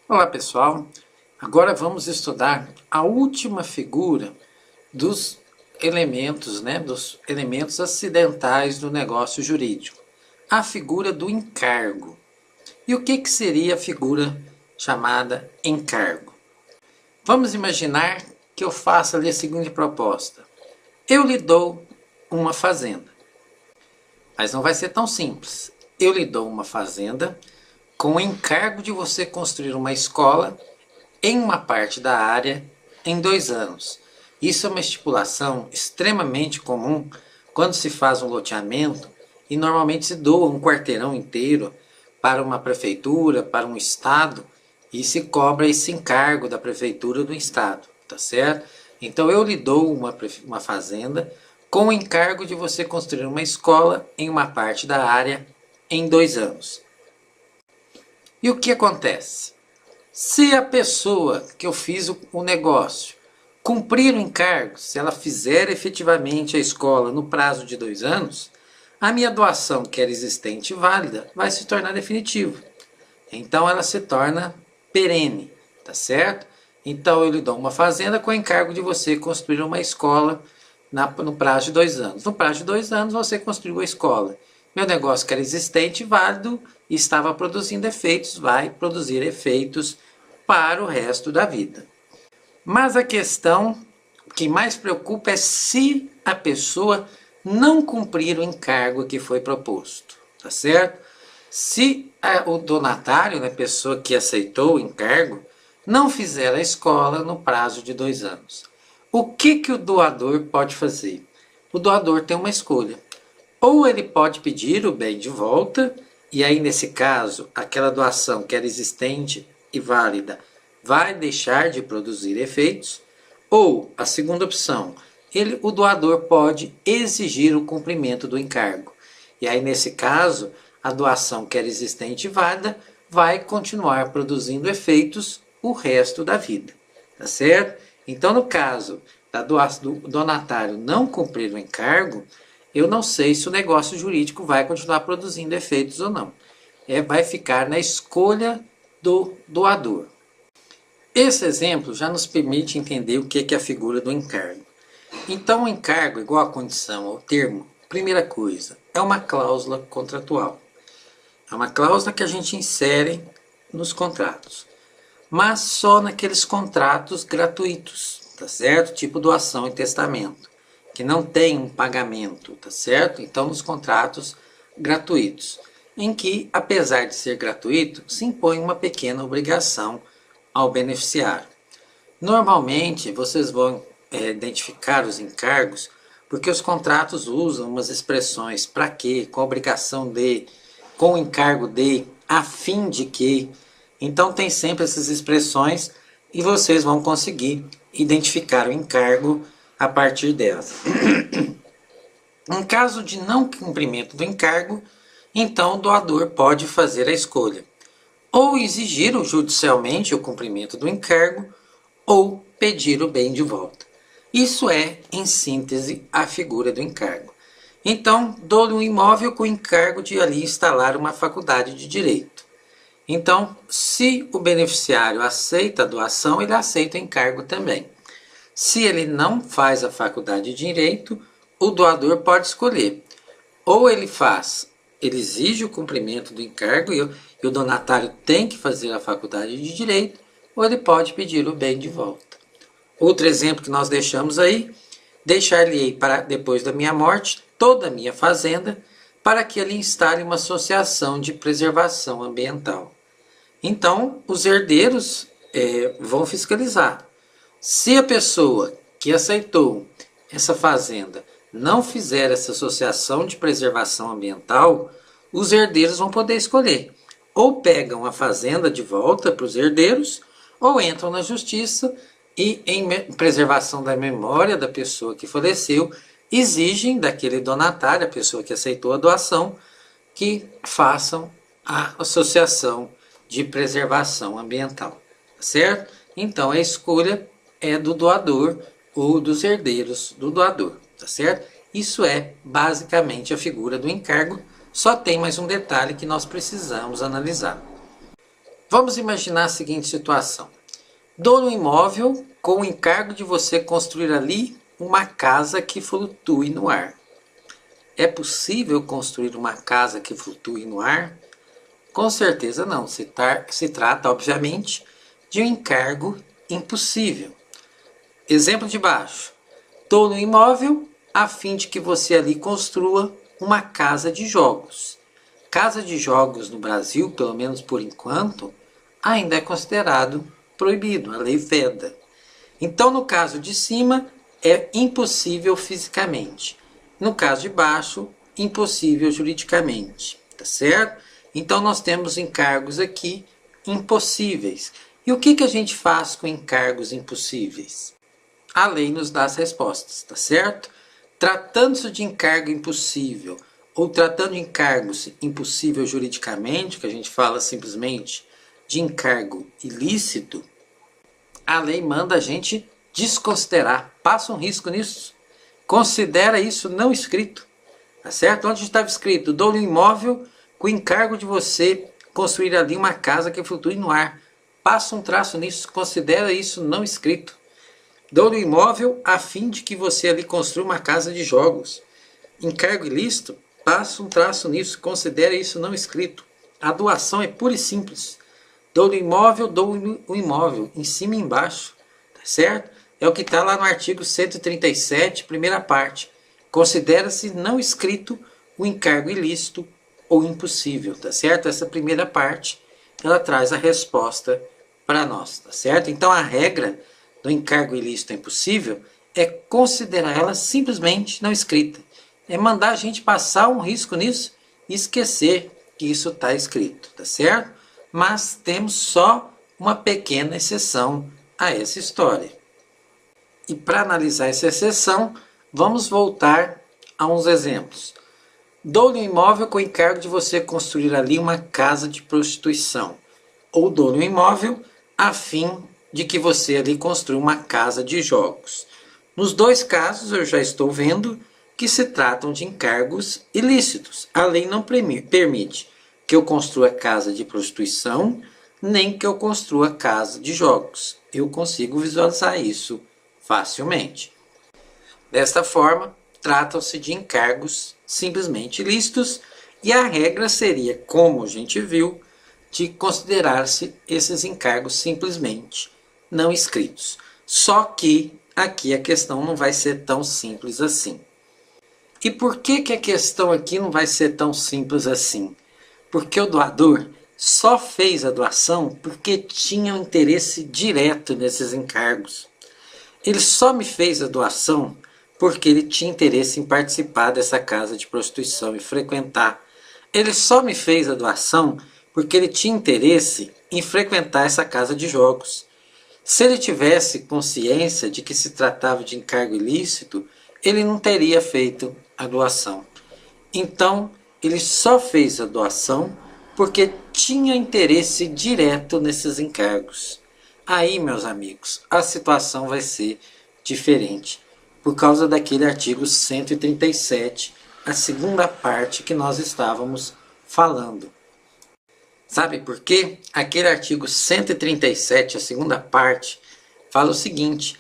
Olá pessoal, agora vamos estudar a última figura dos elementos acidentais do negócio jurídico, a figura do encargo. E o que seria a figura chamada encargo? Vamos imaginar que eu faça ali a seguinte proposta: eu lhe dou uma fazenda, mas não vai ser tão simples. Eu lhe dou uma fazenda com o encargo de você construir uma escola em uma parte da área em 2 anos. Isso é uma estipulação extremamente comum quando se faz um loteamento e normalmente se doa um quarteirão inteiro para uma prefeitura, para um estado, e se cobra esse encargo da prefeitura ou do estado, tá certo? Então eu lhe dou uma fazenda com o encargo de você construir uma escola em uma parte da área em 2 anos. E o que acontece? Se a pessoa que eu fiz o negócio cumprir o encargo, se ela fizer efetivamente a escola no prazo de 2 anos, a minha doação, que era existente e válida, vai se tornar definitiva. Então ela se torna perene, tá certo? Então eu lhe dou uma fazenda com o encargo de você construir uma escola no prazo de 2 anos. No prazo de 2 anos você construiu a escola. Meu negócio, que era existente e válido e estava produzindo efeitos, vai produzir efeitos para o resto da vida. Mas a questão que mais preocupa é se a pessoa não cumprir o encargo que foi proposto, tá certo? Se o donatário, a pessoa que aceitou o encargo, não fizer a escola no prazo de 2 anos, o que o doador pode fazer? O doador tem uma escolha. Ou ele pode pedir o bem de volta, e aí nesse caso, aquela doação que era existente e válida vai deixar de produzir efeitos, ou a segunda opção, o doador pode exigir o cumprimento do encargo. E aí nesse caso, a doação que era existente e válida vai continuar produzindo efeitos o resto da vida, tá certo? Então no caso do donatário não cumprir o encargo, eu não sei se o negócio jurídico vai continuar produzindo efeitos ou não. Vai ficar na escolha do doador. Esse exemplo já nos permite entender o que é a figura do encargo. Então, o encargo, igual a condição ou termo, primeira coisa, é uma cláusula contratual. É uma cláusula que a gente insere nos contratos, mas só naqueles contratos gratuitos, tá certo? Tipo doação e testamento, que não tem um pagamento, tá certo? Então, nos contratos gratuitos, em que, apesar de ser gratuito, se impõe uma pequena obrigação ao beneficiário. Normalmente, vocês vão identificar os encargos porque os contratos usam umas expressões para quê, com a obrigação de, com o encargo de, a fim de que. Então, tem sempre essas expressões e vocês vão conseguir identificar o encargo a partir delas. Em caso de não cumprimento do encargo, então o doador pode fazer a escolha: ou exigir judicialmente o cumprimento do encargo, ou pedir o bem de volta. Isso é, em síntese, a figura do encargo. Então, dou-lhe um imóvel com o encargo de ali instalar uma faculdade de direito. Então, se o beneficiário aceita a doação, ele aceita o encargo também. Se ele não faz a faculdade de direito, o doador pode escolher: ou ele exige o cumprimento do encargo e o donatário tem que fazer a faculdade de direito, ou ele pode pedir o bem de volta. Outro exemplo que nós deixamos aí: deixar-lhe-ei para depois da minha morte toda a minha fazenda, para que ele instale uma associação de preservação ambiental. Então, os herdeiros vão fiscalizar. Se a pessoa que aceitou essa fazenda não fizer essa associação de preservação ambiental, os herdeiros vão poder escolher: ou pegam a fazenda de volta para os herdeiros, ou entram na justiça e, em preservação da memória da pessoa que faleceu, exigem daquele donatário, a pessoa que aceitou a doação, que façam a associação de preservação ambiental, certo? Então a escolha é do doador ou dos herdeiros do doador, tá certo? Isso é basicamente a figura do encargo. Só tem mais um detalhe que nós precisamos analisar. Vamos imaginar a seguinte situação. Dou um imóvel com o encargo de você construir ali uma casa que flutue no ar. É possível construir uma casa que flutue no ar? Com certeza não. Se trata, obviamente, de um encargo impossível. Exemplo de baixo. Dou um imóvel a fim de que você ali construa uma casa de jogos. Casa de jogos no Brasil, pelo menos por enquanto, ainda é considerado proibido, a lei veda. Então, no caso de cima, é impossível fisicamente. No caso de baixo, impossível juridicamente, tá certo? Então, nós temos encargos aqui impossíveis. E o que a gente faz com encargos impossíveis? A lei nos dá as respostas, tá certo? Tratando-se de encargo impossível ou tratando de encargos impossível juridicamente, que a gente fala simplesmente de encargo ilícito, a lei manda a gente desconsiderar. Passa um risco nisso. Considera isso não escrito. Tá certo? Onde estava escrito, dou-lhe um imóvel com encargo de você construir ali uma casa que flutue no ar. Passa um traço nisso. Considera isso não escrito. Dou-lhe um imóvel a fim de que você ali construa uma casa de jogos. Encargo ilícito, passa um traço nisso. Considera isso não escrito. A doação é pura e simples. Dou-lhe imóvel, dou o imóvel, em cima e embaixo, tá certo? É o que está lá no artigo 137, primeira parte. Considera-se não escrito o encargo ilícito ou impossível, tá certo? Essa primeira parte, ela traz a resposta para nós, tá certo? Então, a regra do encargo ilícito ou impossível é considerar ela simplesmente não escrita. É mandar a gente passar um risco nisso e esquecer que isso está escrito, tá certo? Mas temos só uma pequena exceção a essa história. E para analisar essa exceção, vamos voltar a uns exemplos. Dou-lhe um imóvel com o encargo de você construir ali uma casa de prostituição. Ou dou-lhe um imóvel a fim de que você ali construa uma casa de jogos. Nos dois casos, eu já estou vendo que se tratam de encargos ilícitos. A lei não permite que eu construa casa de prostituição, nem que eu construa casa de jogos. Eu consigo visualizar isso facilmente. Desta forma, tratam-se de encargos simplesmente ilícitos e a regra seria, como a gente viu, de considerar-se esses encargos simplesmente não escritos. Só que aqui a questão não vai ser tão simples assim. E por que a questão aqui não vai ser tão simples assim? Porque o doador só fez a doação porque tinha um interesse direto nesses encargos. Ele só me fez a doação porque ele tinha interesse em participar dessa casa de prostituição e frequentar. Ele só me fez a doação porque ele tinha interesse em frequentar essa casa de jogos. Se ele tivesse consciência de que se tratava de encargo ilícito, ele não teria feito a doação. Então, ele só fez a doação porque tinha interesse direto nesses encargos. Aí, meus amigos, a situação vai ser diferente, por causa daquele artigo 137, a segunda parte que nós estávamos falando. Sabe por quê? Aquele artigo 137, a segunda parte, fala o seguinte: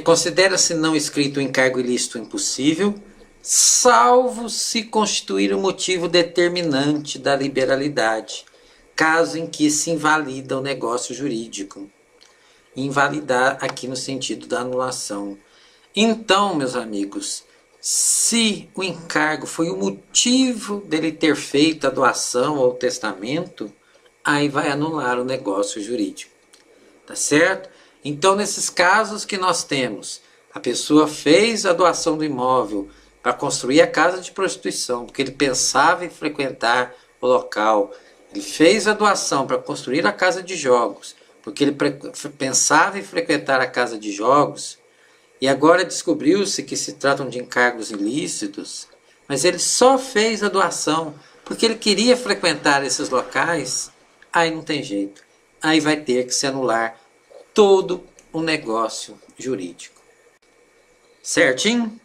considera-se não escrito o encargo ilícito impossível, salvo se constituir o motivo determinante da liberalidade, caso em que se invalida o negócio jurídico. Invalidar aqui no sentido da anulação. Então, meus amigos, se o encargo foi o motivo dele ter feito a doação ou o testamento, aí vai anular o negócio jurídico. Tá certo? Então, nesses casos que nós temos, a pessoa fez a doação do imóvel para construir a casa de prostituição, porque ele pensava em frequentar o local. Ele fez a doação para construir a casa de jogos, porque ele pensava em frequentar a casa de jogos, e agora descobriu-se que se tratam de encargos ilícitos, mas ele só fez a doação porque ele queria frequentar esses locais. Aí não tem jeito. Aí vai ter que se anular todo o negócio jurídico. Certinho?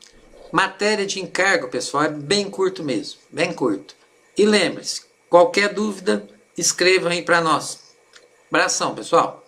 Matéria de encargo, pessoal, é bem curto mesmo, bem curto. E lembre-se, qualquer dúvida, escrevam aí para nós. Abração, pessoal!